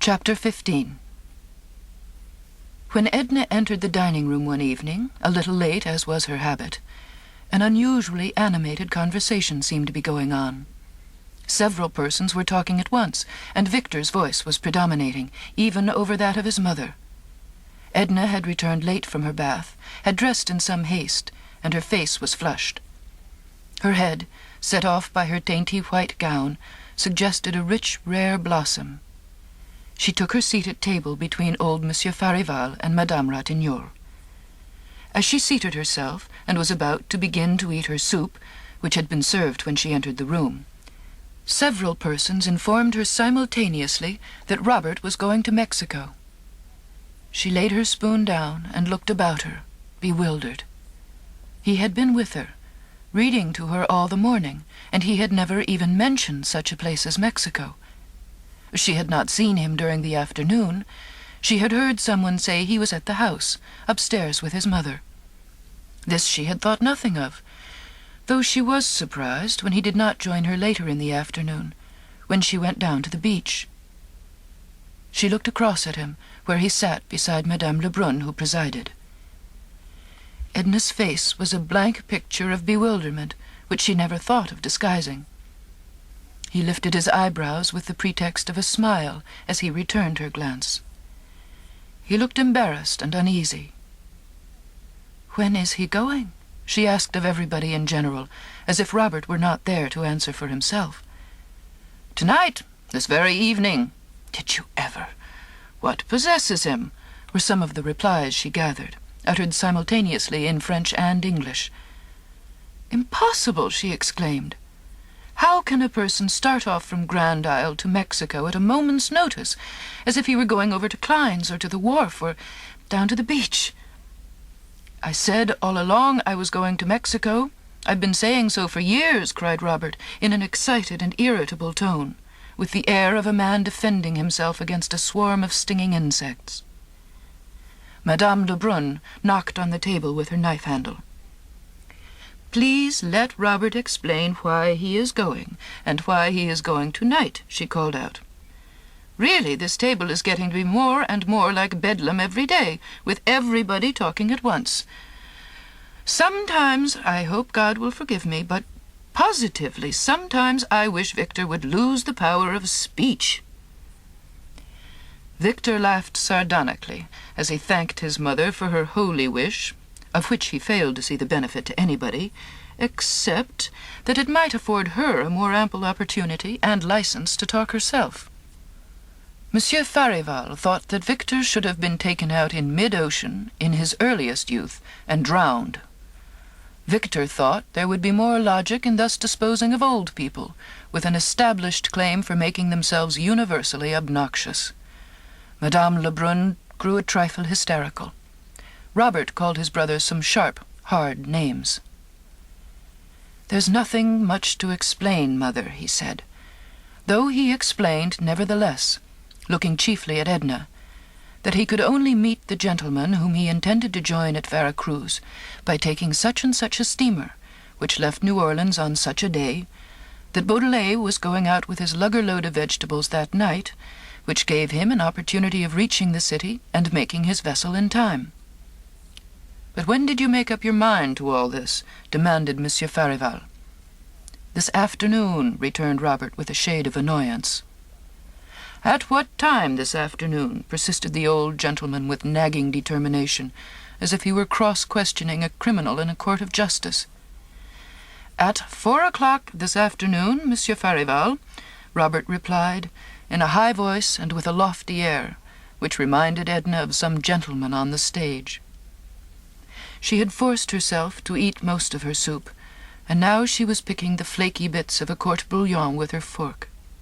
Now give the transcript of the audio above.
Chapter 15. When Edna entered the dining room one evening, a little late as was her habit, an unusually animated conversation seemed to be going on. Several persons were talking at once, and Victor's voice was predominating, even over that of his mother. Edna had returned late from her bath, had dressed in some haste, and her face was flushed. Her head, set off by her dainty white gown, suggested a rich, rare blossom. She took her seat at table between old Monsieur Farival and Madame Ratignolle. As she seated herself and was about to begin to eat her soup, which had been served when she entered the room, several persons informed her simultaneously that Robert was going to Mexico. She laid her spoon down and looked about her, bewildered. He had been with her, reading to her all the morning, and he had never even mentioned such a place as Mexico. She had not seen him during the afternoon. She had heard someone say he was at the house, upstairs with his mother. This she had thought nothing of, though she was surprised when he did not join her later in the afternoon, when she went down to the beach. She looked across at him, where he sat beside Madame Lebrun, who presided. Edna's face was a blank picture of bewilderment, which she never thought of disguising. He lifted his eyebrows with the pretext of a smile as he returned her glance. He looked embarrassed and uneasy. "When is he going?" she asked of everybody in general, as if Robert were not there to answer for himself. "Tonight, this very evening." "Did you ever?" "What possesses him?" were some of the replies she gathered, uttered simultaneously in French and English. "Impossible!" she exclaimed. "How can a person start off from Grand Isle to Mexico at a moment's notice, as if he were going over to Klein's or to the wharf or down to the beach?" "I said all along I was going to Mexico. I've been saying so for years," cried Robert, in an excited and irritable tone, with the air of a man defending himself against a swarm of stinging insects. Madame Lebrun knocked on the table with her knife handle. "Please let Robert explain why he is going, and why he is going tonight," she called out. "Really, this table is getting to be more and more like Bedlam every day, with everybody talking at once. Sometimes, I hope God will forgive me, but positively, sometimes I wish Victor would lose the power of speech." Victor laughed sardonically as he thanked his mother for her holy wish, of which he failed to see the benefit to anybody, except that it might afford her a more ample opportunity and license to talk herself. Monsieur Farival thought that Victor should have been taken out in mid-ocean in his earliest youth and drowned. Victor thought there would be more logic in thus disposing of old people, with an established claim for making themselves universally obnoxious. Madame Lebrun grew a trifle hysterical. Robert called his brother some sharp, hard names. "There's nothing much to explain, Mother," he said, though he explained, nevertheless, looking chiefly at Edna, that he could only meet the gentleman whom he intended to join at Vera Cruz by taking such and such a steamer, which left New Orleans on such a day, that Baudelaire was going out with his lugger-load of vegetables that night, which gave him an opportunity of reaching the city and making his vessel in time. "But when did you make up your mind to all this?" demanded Monsieur Farival. "This afternoon," returned Robert with a shade of annoyance. "At what time this afternoon?" persisted the old gentleman with nagging determination, as if he were cross-questioning a criminal in a court of justice. "At 4 o'clock this afternoon, Monsieur Farival," Robert replied, in a high voice and with a lofty air, which reminded Edna of some gentleman on the stage. She had forced herself to eat most of her soup, and now she was picking the flaky bits of a court bouillon with her fork.